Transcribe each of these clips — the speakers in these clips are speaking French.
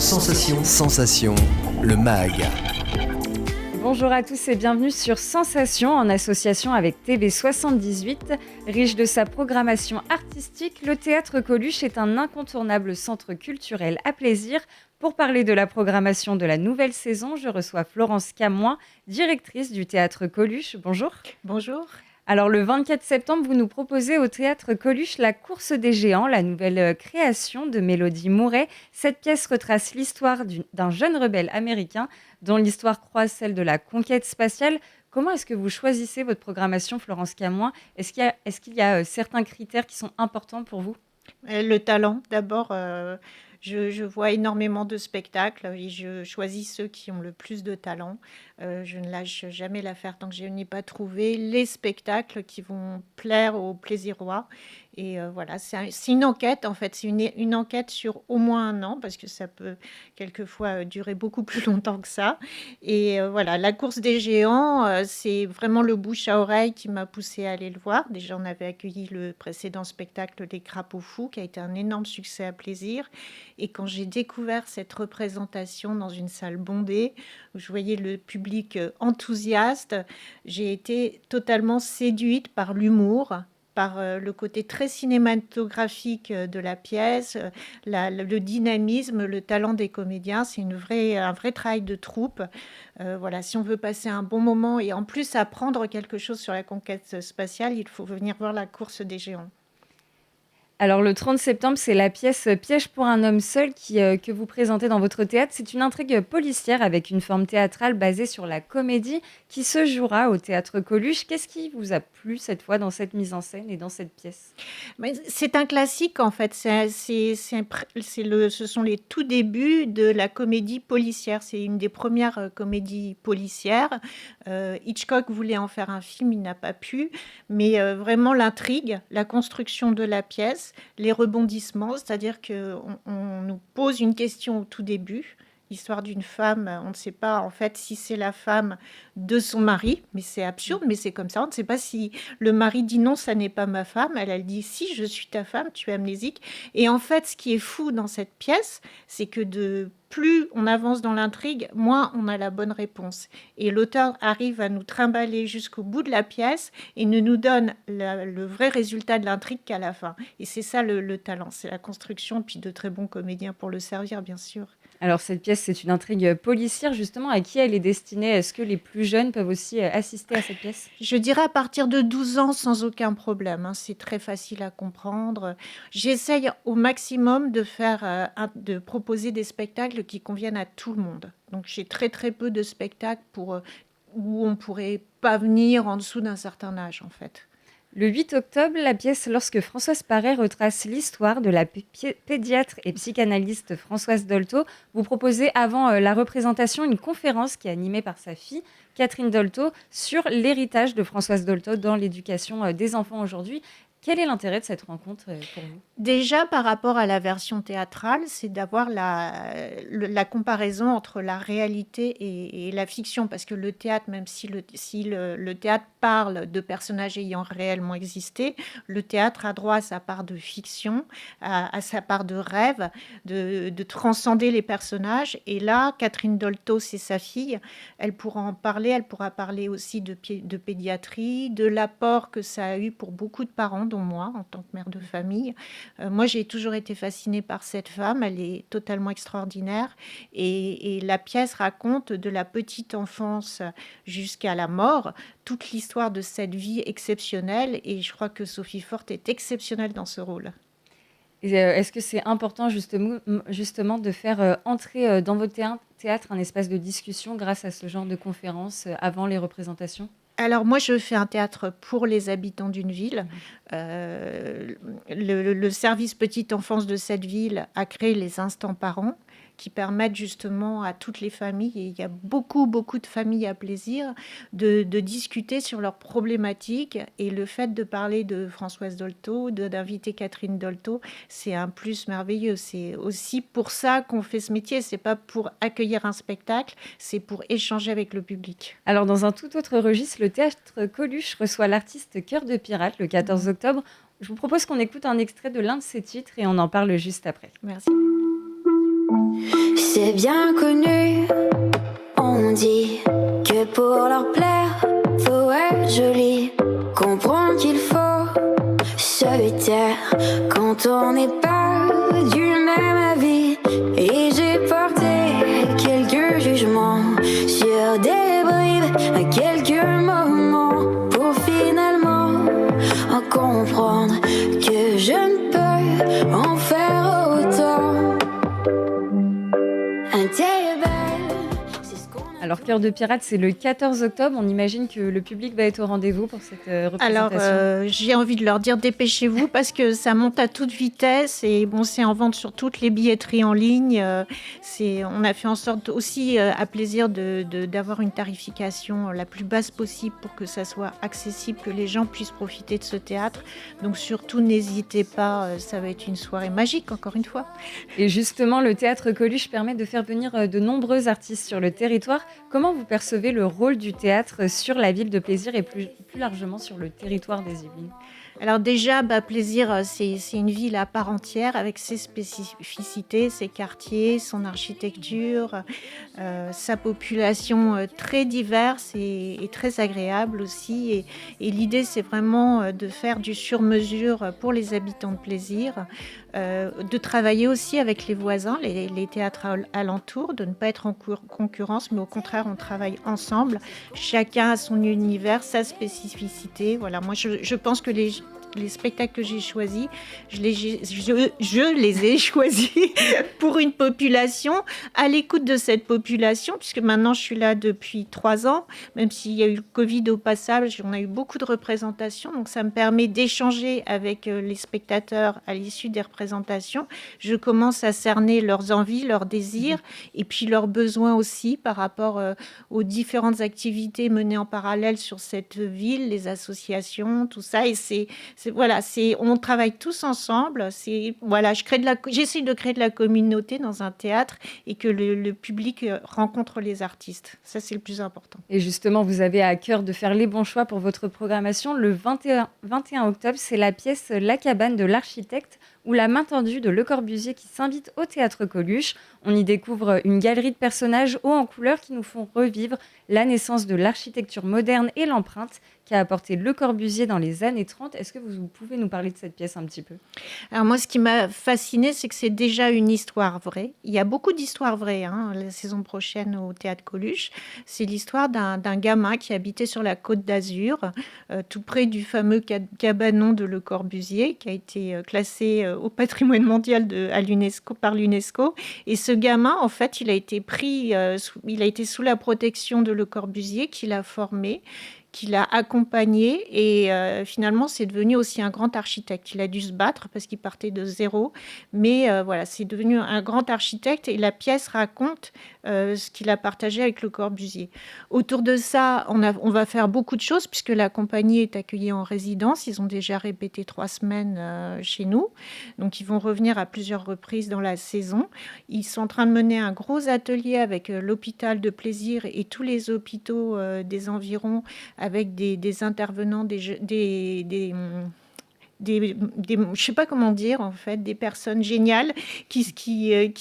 Sensation. Sensation, le MAG. Bonjour à tous et bienvenue sur Sensation en association avec TV78. Riche de sa programmation artistique, le Théâtre Coluche est un incontournable centre culturel à plaisir. Pour parler de la programmation de la nouvelle saison, je reçois Florence Camoin, directrice du Théâtre Coluche. Bonjour. Bonjour. Alors le 24 septembre, vous nous proposez au Théâtre Coluche La Course des Géants, la nouvelle création de Mélodie Mouret. Cette pièce retrace l'histoire d'un jeune rebelle américain dont l'histoire croise celle de la conquête spatiale. Comment est-ce que vous choisissez votre programmation, Florence Camoin ? Est-ce qu'il y a certains critères qui sont importants pour vous ? Le talent, d'abord. Je vois énormément de spectacles et je choisis ceux qui ont le plus de talent. Je ne lâche jamais l'affaire tant que je n'ai pas trouvé les spectacles qui vont plaire aux plaisirois. Et voilà, c'est une enquête en fait, c'est une enquête sur au moins un an parce que ça peut quelquefois durer beaucoup plus longtemps que ça. Et voilà, la course des géants, c'est vraiment le bouche à oreille qui m'a poussée à aller le voir. Déjà, on avait accueilli le précédent spectacle Les Crapauds Fous qui a été un énorme succès à plaisir. Et quand j'ai découvert cette représentation dans une salle bondée, où je voyais le public enthousiaste, j'ai été totalement séduite par l'humour, par le côté très cinématographique de la pièce, le dynamisme, le talent des comédiens. C'est un vrai travail de troupe. Voilà, si on veut passer un bon moment et en plus apprendre quelque chose sur la conquête spatiale, il faut venir voir la course des géants. Alors le 30 septembre, c'est la pièce Piège pour un homme seul que vous présentez dans votre théâtre. C'est une intrigue policière avec une forme théâtrale basée sur la comédie qui se jouera au Théâtre Coluche. Qu'est-ce qui vous a plu cette fois dans cette mise en scène et dans cette pièce ? C'est un classique en fait, ce sont les tout débuts de la comédie policière. C'est une des premières comédies policières. Hitchcock voulait en faire un film, il n'a pas pu. Mais vraiment l'intrigue, la construction de la pièce, les rebondissements, c'est-à-dire qu'on nous pose une question au tout début, l'histoire d'une femme, on ne sait pas en fait si c'est la femme de son mari, mais c'est absurde, mais c'est comme ça, on ne sait pas si le mari dit non, ça n'est pas ma femme, elle dit si, je suis ta femme, tu es amnésique. Et en fait, ce qui est fou dans cette pièce, c'est que plus on avance dans l'intrigue, moins on a la bonne réponse. Et l'auteur arrive à nous trimballer jusqu'au bout de la pièce et ne nous donne le vrai résultat de l'intrigue qu'à la fin. Et c'est ça le talent, c'est la construction, puis de très bons comédiens pour le servir, bien sûr. Alors cette pièce, c'est une intrigue policière, justement. À qui elle est destinée ? Est-ce que les plus jeunes peuvent aussi assister à cette pièce ? Je dirais à partir de 12 ans, sans aucun problème. C'est très facile à comprendre. J'essaye au maximum de proposer des spectacles qui conviennent à tout le monde. Donc j'ai très très peu de spectacles où on ne pourrait pas venir en dessous d'un certain âge, en fait. Le 8 octobre, la pièce Lorsque Françoise paraît retrace l'histoire de la pédiatre et psychanalyste Françoise Dolto. Vous proposez avant la représentation une conférence qui est animée par sa fille, Catherine Dolto, sur l'héritage de Françoise Dolto dans l'éducation des enfants aujourd'hui. Quel est l'intérêt de cette rencontre pour vous ? Déjà, par rapport à la version théâtrale, c'est d'avoir la comparaison entre la réalité et la fiction. Parce que le théâtre, même si le théâtre parle de personnages ayant réellement existé, le théâtre a droit à sa part de fiction, à sa part de rêve, de transcender les personnages. Et là, Catherine Dolto, c'est sa fille. Elle pourra en parler. Elle pourra parler aussi de pédiatrie, de l'apport que ça a eu pour beaucoup de parents, dont moi, en tant que mère de famille. Moi, j'ai toujours été fascinée par cette femme. Elle est totalement extraordinaire. Et la pièce raconte de la petite enfance jusqu'à la mort, toute l'histoire de cette vie exceptionnelle. Et je crois que Sophie Forte est exceptionnelle dans ce rôle. Et est-ce que c'est important justement de faire entrer dans votre théâtre un espace de discussion grâce à ce genre de conférences avant les représentations ? Alors moi, je fais un théâtre pour les habitants d'une ville. Le service petite enfance de cette ville a créé les instants parents qui permettent justement à toutes les familles, et il y a beaucoup de familles à plaisir, de discuter sur leurs problématiques. Et le fait de parler de Françoise Dolto, d'inviter Catherine Dolto, c'est un plus merveilleux. C'est aussi pour ça qu'on fait ce métier. C'est pas pour accueillir un spectacle, c'est pour échanger avec le public. Alors dans un tout autre registre, le Théâtre Coluche reçoit l'artiste Cœur de Pirate le 14 octobre. Je vous propose qu'on écoute un extrait de l'un de ses titres et on en parle juste après. Merci. c'est bien connu. On dit que pour leur plaire, faut être joli. Comprendre qu'il faut se taire quand on n'est pas du même avis. Et j'ai porté quelques jugements sur des bribes à quelques moments pour finalement en comprendre que je ne peux en faire autant. Un c'est ce qu'on a. Alors, Cœur de pirate, c'est le 14 octobre. On imagine que le public va être au rendez-vous pour cette Alors, représentation. j'ai envie de leur dire dépêchez-vous parce que ça monte à toute vitesse et bon, c'est en vente sur toutes les billetteries en ligne. On a fait en sorte aussi à plaisir d'avoir une tarification la plus basse possible pour que ça soit accessible, que les gens puissent profiter de ce théâtre. Donc surtout, n'hésitez pas, ça va être une soirée magique, encore une fois. Et justement, le théâtre Coluche permet de faire venir de nombreux artistes sur le territoire. Comment vous percevez le rôle du théâtre sur la ville de Plaisir et plus largement sur le territoire des Yvelines ? Alors déjà, Plaisir, c'est une ville à part entière avec ses spécificités, ses quartiers, son architecture, sa population très diverse et très agréable aussi. Et l'idée, c'est vraiment de faire du sur-mesure pour les habitants de Plaisir, de travailler aussi avec les voisins, les théâtres alentours, de ne pas être en concurrence, mais au contraire, on travaille ensemble. Chacun a son univers, sa spécificité. Voilà, moi, je pense que les spectacles que j'ai choisis, je les ai choisis pour une population, à l'écoute de cette population, puisque maintenant je suis là depuis 3 ans, même s'il y a eu le Covid au passage, on a eu beaucoup de représentations, donc ça me permet d'échanger avec les spectateurs à l'issue des représentations. Je commence à cerner leurs envies, leurs désirs, et puis leurs besoins aussi par rapport aux différentes activités menées en parallèle sur cette ville, les associations, tout ça, et on travaille tous ensemble. J'essaie de créer de la communauté dans un théâtre et que le public rencontre les artistes. Ça, c'est le plus important. Et justement, vous avez à cœur de faire les bons choix pour votre programmation. Le 21 octobre, c'est la pièce La cabane de l'architecte ou La main tendue de Le Corbusier qui s'invite au théâtre Coluche. On y découvre une galerie de personnages hauts en couleur qui nous font revivre la naissance de l'architecture moderne et l'empreinte qu'a apporté Le Corbusier dans les années 30. Est-ce que vous pouvez nous parler de cette pièce un petit peu ? Alors moi, ce qui m'a fascinée, c'est que c'est déjà une histoire vraie. Il y a beaucoup d'histoires vraies la saison prochaine au Théâtre Coluche. C'est l'histoire d'un gamin qui habitait sur la Côte d'Azur, tout près du fameux cabanon de Le Corbusier, qui a été classé au patrimoine mondial par l'UNESCO. Et ce gamin, en fait, il a été sous la protection de Le Corbusier, qui l'a formé, qui l'a accompagné et finalement c'est devenu aussi un grand architecte. Il a dû se battre parce qu'il partait de zéro, mais c'est devenu un grand architecte et la pièce raconte ce qu'il a partagé avec Le Corbusier. Autour de ça, on va faire beaucoup de choses puisque la compagnie est accueillie en résidence. Ils ont déjà répété 3 semaines chez nous, donc ils vont revenir à plusieurs reprises dans la saison. Ils sont en train de mener un gros atelier avec l'hôpital de Plaisir et tous les hôpitaux des environs, avec des intervenants, je sais pas comment dire en fait, des personnes géniales qui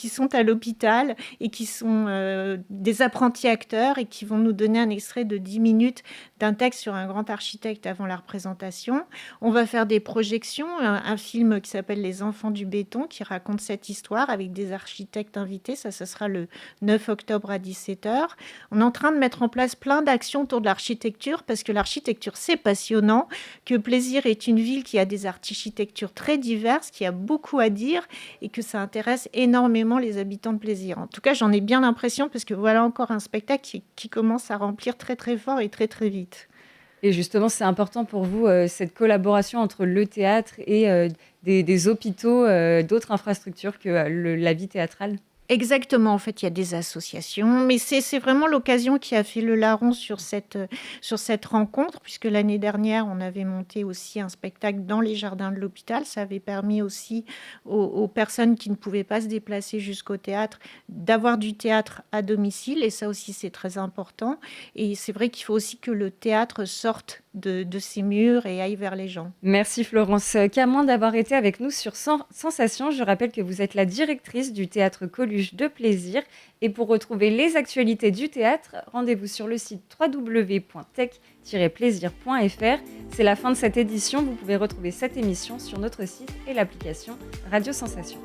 sont à l'hôpital et qui sont des apprentis acteurs et qui vont nous donner un extrait de 10 minutes d'un texte sur un grand architecte avant la représentation. On va faire des projections, un film qui s'appelle Les Enfants du béton qui raconte cette histoire avec des architectes invités. Ça sera le 9 octobre à 17h. On est en train de mettre en place plein d'actions autour de l'architecture parce que l'architecture, c'est passionnant, que Plaisir est une ville qui a des architectures très diverses, qui a beaucoup à dire et que ça intéresse énormément les habitants de Plaisir. En tout cas, j'en ai bien l'impression parce que voilà encore un spectacle qui commence à remplir très très fort et très très vite. Et justement, c'est important pour vous, cette collaboration entre le théâtre et des hôpitaux, d'autres infrastructures que la vie théâtrale ? Exactement, en fait, il y a des associations, mais c'est vraiment l'occasion qui a fait le larron sur cette rencontre, puisque l'année dernière, on avait monté aussi un spectacle dans les jardins de l'hôpital. Ça avait permis aussi aux personnes qui ne pouvaient pas se déplacer jusqu'au théâtre d'avoir du théâtre à domicile, et ça aussi, c'est très important. Et c'est vrai qu'il faut aussi que le théâtre sorte de ces murs et aille vers les gens. Merci Florence Camoin d'avoir été avec nous sur Sensation. Je rappelle que vous êtes la directrice du théâtre Coluche de Plaisir. Et pour retrouver les actualités du théâtre, rendez-vous sur le site www.tech-plaisir.fr. C'est la fin de cette édition. Vous pouvez retrouver cette émission sur notre site et l'application Radio Sensation.